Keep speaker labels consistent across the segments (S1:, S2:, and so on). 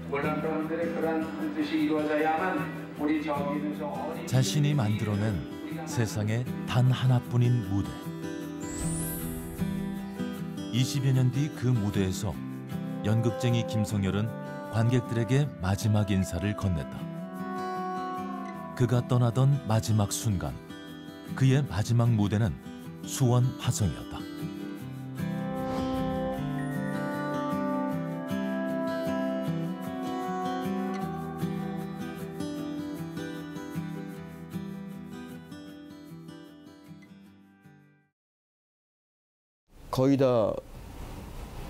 S1: 물론 그분들의 그런 뜻이 이루어져야만 우리 저기는 저 어린
S2: 자신이 만들어낸 세상에 단 하나뿐인 무대. 20여 년 뒤 그 무대에서 연극쟁이 김성열은 관객들에게 마지막 인사를 건넸다. 그가 떠나던 마지막 순간, 그의 마지막 무대는 수원 화성이었다.
S3: 거의 다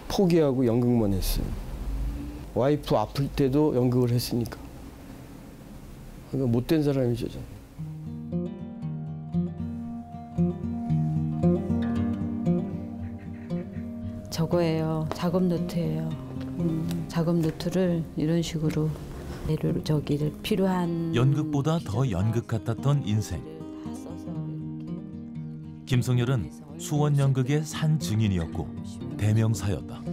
S3: 포기하고 연극만 했어요. 와이프 아플 때도 연극을 했으니까. 그러니까 못된 사람이죠.
S4: 저거예요. 작업 노트예요. 작업 노트를 이런 식으로 저기를 필요한
S2: 연극보다 더 연극 같았던 인생. 김성열은 수원 연극의 산 증인이었고 대명사였다.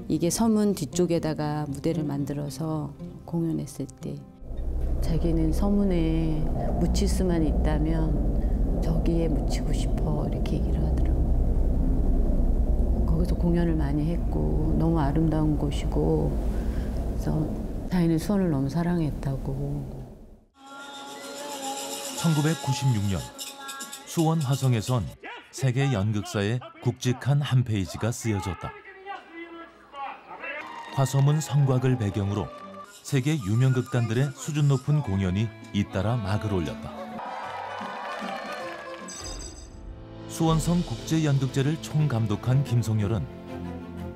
S4: 이게 서문 뒤쪽에다가 무대를 만들어서 공연했을 때 자기는 서문에 묻힐 수만 있다면 저기에 묻히고 싶어 이렇게 얘기를 하더라고요. 거기서 공연을 많이 했고 너무 아름다운 곳이고 그래서 자기는 수원을 너무 사랑했다고.
S2: 1996년 수원 화성에선 세계 연극사에 굵직한 한 페이지가 쓰여졌다. 화서문 성곽을 배경으로 세계 유명 극단들의 수준 높은 공연이 잇따라 막을 올렸다. 수원성 국제연극제를 총감독한 김성열은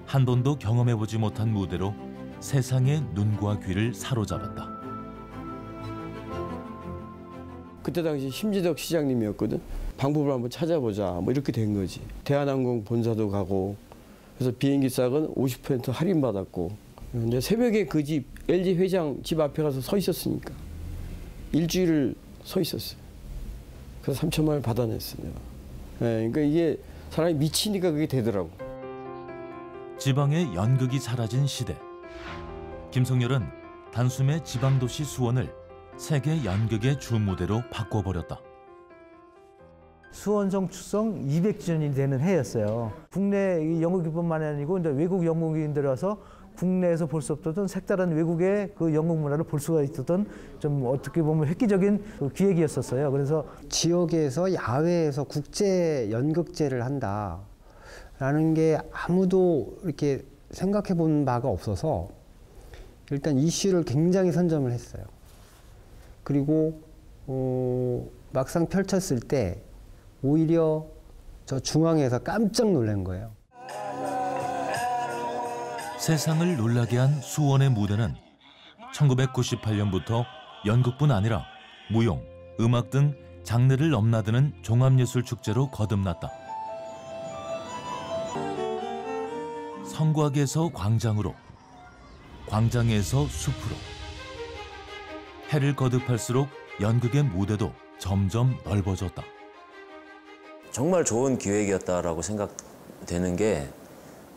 S2: 한 번도 경험해보지 못한 무대로 세상의 눈과 귀를 사로잡았다.
S3: 그때 당시 심지덕 시장님이었거든. 방법을 한번 찾아보자. 뭐 이렇게 된 거지. 대한항공 본사도 가고 그래서 비행기 싹은 50% 할인받았고. 근데 새벽에 그 집 LG 회장 집 앞에 가서 서 있었으니까 일주일을 서 있었어요. 그래서 3천만 원을 받아냈어요. 네, 그러니까 이게 사람이 미치니까 그게 되더라고.
S2: 지방의 연극이 사라진 시대. 김성열은 단숨에 지방도시 수원을 세계 연극의 주무대로 바꿔버렸다.
S5: 수원성 축성 200주년이 되는 해였어요. 국내 연극뿐만 아니고 이제 외국 연극인들 와서 국내에서 볼 수 없었던 색다른 외국의 그 연극 문화를 볼 수가 있었던 좀 어떻게 보면 획기적인 그 기획이었었어요. 그래서
S6: 지역에서 야외에서 국제 연극제를 한다라는 게 아무도 이렇게 생각해 본 바가 없어서 일단 이슈를 굉장히 선점을 했어요. 그리고 막상 펼쳤을 때 오히려 저 중앙에서 깜짝 놀란 거예요.
S2: 세상을 놀라게 한 수원의 무대는 1998년부터 연극뿐 아니라 무용, 음악 등 장르를 넘나드는 종합예술축제로 거듭났다. 성곽에서 광장으로, 광장에서 숲으로. 해를 거듭할수록 연극의 무대도 점점 넓어졌다.
S7: 정말 좋은 기획이었다라고 생각되는 게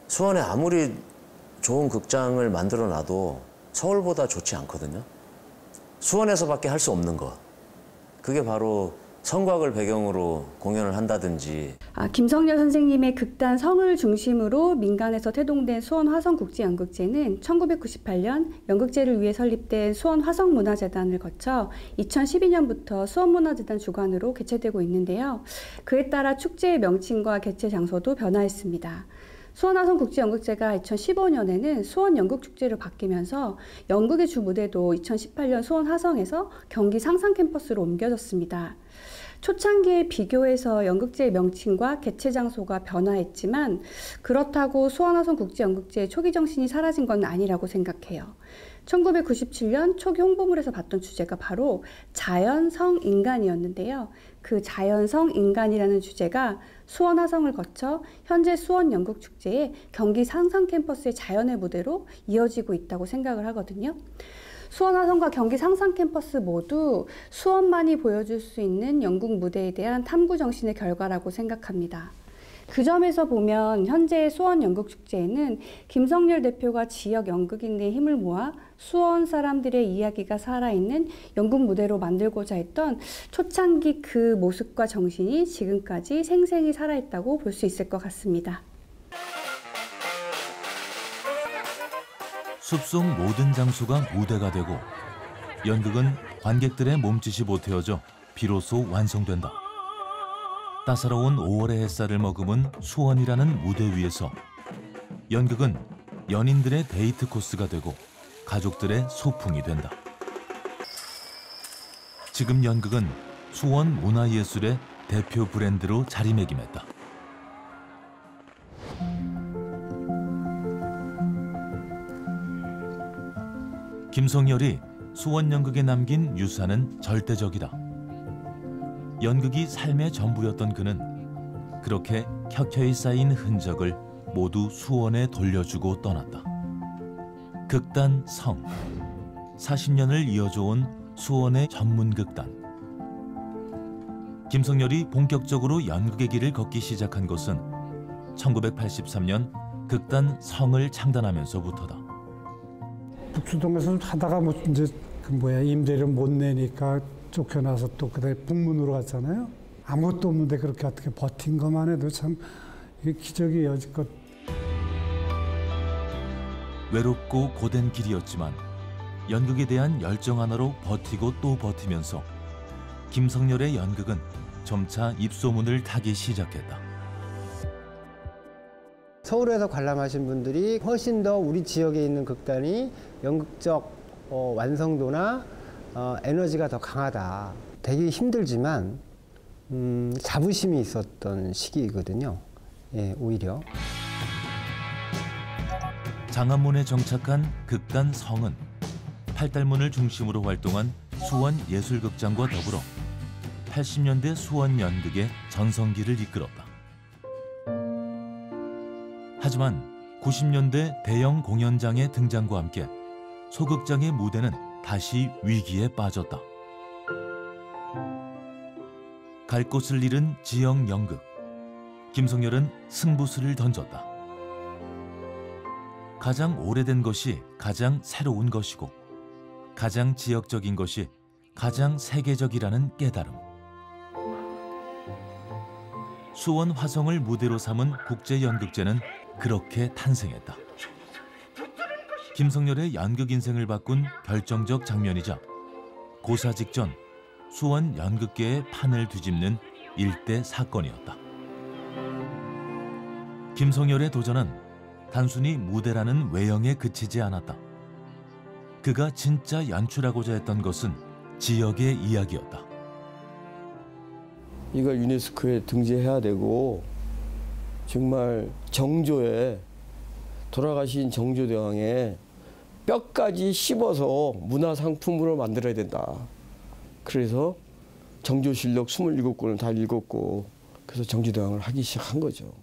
S7: 수원에 아무리 좋은 극장을 만들어 놔도 서울보다 좋지 않거든요. 수원에서밖에 할 수 없는 것. 그게 바로 성곽을 배경으로 공연을 한다든지.
S8: 김성열 선생님의 극단 성을 중심으로 민간에서 태동된 수원 화성국제연극제는 1998년 연극제를 위해 설립된 수원 화성문화재단을 거쳐 2012년부터 수원문화재단 주관으로 개최되고 있는데요. 그에 따라 축제의 명칭과 개최 장소도 변화했습니다. 수원화성국제연극제가 2015년에는 수원연극축제로 바뀌면서 연극의 주 무대도 2018년 수원화성에서 경기 상상캠퍼스로 옮겨졌습니다. 초창기에 비교해서 연극제의 명칭과 개최 장소가 변화했지만 그렇다고 수원화성국제연극제의 초기 정신이 사라진 건 아니라고 생각해요. 1997년 초기 홍보물에서 봤던 주제가 바로 자연성인간이었는데요. 그 자연성인간이라는 주제가 수원화성을 거쳐 현재 수원연극축제의 경기 상상캠퍼스의 자연의 무대로 이어지고 있다고 생각을 하거든요. 수원화성과 경기 상상캠퍼스 모두 수원만이 보여줄 수 있는 연극 무대에 대한 탐구 정신의 결과라고 생각합니다. 그 점에서 보면 현재 수원 연극축제에는 김성렬 대표가 지역 연극인의 힘을 모아 수원 사람들의 이야기가 살아있는 연극 무대로 만들고자 했던 초창기 그 모습과 정신이 지금까지 생생히 살아있다고 볼 수 있을 것 같습니다.
S2: 숲속 모든 장소가 무대가 되고 연극은 관객들의 몸짓이 보태어져 비로소 완성된다. 따사로운 5월의 햇살을 머금은 수원이라는 무대 위에서 연극은 연인들의 데이트 코스가 되고 가족들의 소풍이 된다. 지금 연극은 수원 문화예술의 대표 브랜드로 자리매김했다. 김성렬이 수원 연극에 남긴 유산은 절대적이다. 연극이 삶의 전부였던 그는 그렇게 켜켜이 쌓인 흔적을 모두 수원에 돌려주고 떠났다. 극단 성, 40년을 이어져온 수원의 전문 극단. 김성렬이 본격적으로 연극의 길을 걷기 시작한 것은 1983년 극단 성을 창단하면서부터다.
S9: 북수동에서 하다가 뭐 이제 임대료 못 내니까 쫓겨나서 또 그다음에 북문으로 갔잖아요. 아무것도 없는데 그렇게 어떻게 버틴 것만 해도 참 기적이 여지껏.
S2: 외롭고 고된 길이었지만 연극에 대한 열정 하나로 버티고 또 버티면서 김성렬의 연극은 점차 입소문을 타기 시작했다.
S6: 서울에서 관람하신 분들이 훨씬 더 우리 지역에 있는 극단이 연극적 완성도나 에너지가 더 강하다. 되게 힘들지만 자부심이 있었던 시기이거든요. 예, 오히려.
S2: 장안문에 정착한 극단 성은 팔달문을 중심으로 활동한 수원 예술극장과 더불어 80년대 수원 연극의 전성기를 이끌었다. 하지만 90년대 대형 공연장의 등장과 함께 소극장의 무대는 다시 위기에 빠졌다. 갈 곳을 잃은 지역 연극. 김성렬은 승부수를 던졌다. 가장 오래된 것이 가장 새로운 것이고 가장 지역적인 것이 가장 세계적이라는 깨달음. 수원 화성을 무대로 삼은 국제연극제는 그렇게 탄생했다. 김성렬의 연극 인생을 바꾼 결정적 장면이자 고사 직전 수원 연극계의 판을 뒤집는 일대 사건이었다. 김성렬의 도전은 단순히 무대라는 외형에 그치지 않았다. 그가 진짜 연출하고자 했던 것은 지역의 이야기였다.
S3: 이걸 유네스코에 등재해야 되고 정말 정조에 돌아가신 정조대왕의 뼈까지 씹어서 문화상품으로 만들어야 된다. 그래서 정조실록 27권을 다 읽었고 그래서 정조대왕을 하기 시작한 거죠.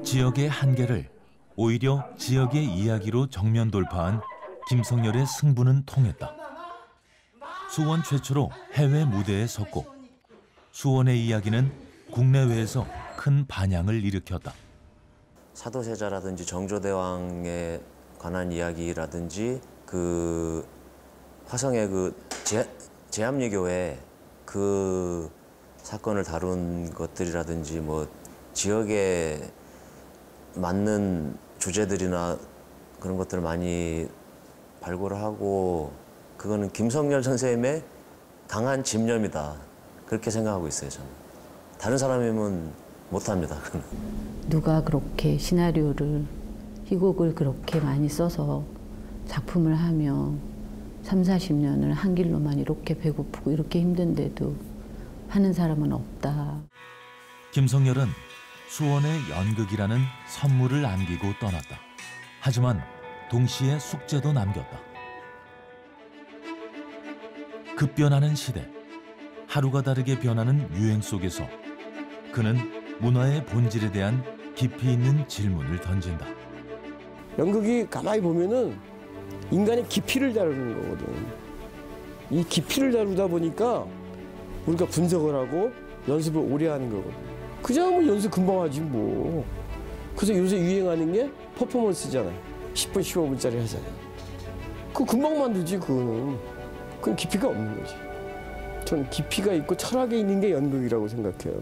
S2: 지역의 한계를 오히려 지역의 이야기로 정면 돌파한 김성렬의 승부는 통했다. 수원 최초로 해외 무대에 섰고 수원의 이야기는 국내외에서 큰 반향을 일으켰다.
S7: 사도세자라든지 정조대왕에 관한 이야기라든지 그 화성의 그 제암리교회 그 사건을 다룬 것들이라든지 뭐 지역에 맞는 주제들이나 그런 것들을 많이 발굴을 하고 그거는 김성렬 선생님의 강한 집념이다. 그렇게 생각하고 있어요, 저는. 다른 사람이면 못합니다.
S4: 누가 그렇게 시나리오를, 희곡을 그렇게 많이 써서 작품을 하며 3, 40년을 한 길로만 이렇게 배고프고 이렇게 힘든데도 하는 사람은 없다.
S2: 김성렬은 수원의 연극이라는 선물을 안기고 떠났다. 하지만 동시에 숙제도 남겼다. 급변하는 시대, 하루가 다르게 변하는 유행 속에서 그는 문화의 본질에 대한 깊이 있는 질문을 던진다.
S3: 연극이 가만히 보면은 인간의 깊이를 다루는 거거든. 이 깊이를 다루다 보니까 우리가 분석을 하고 연습을 오래 하는 거거든. 그냥 뭐 연습 금방 하지 뭐. 그래서 요새 유행하는 게 퍼포먼스잖아요. 10분, 15분짜리 하잖아요. 그거 금방 만들지, 그거는. 그건 깊이가 없는 거지. 저는 깊이가 있고 철학이 있는 게 연극이라고 생각해요.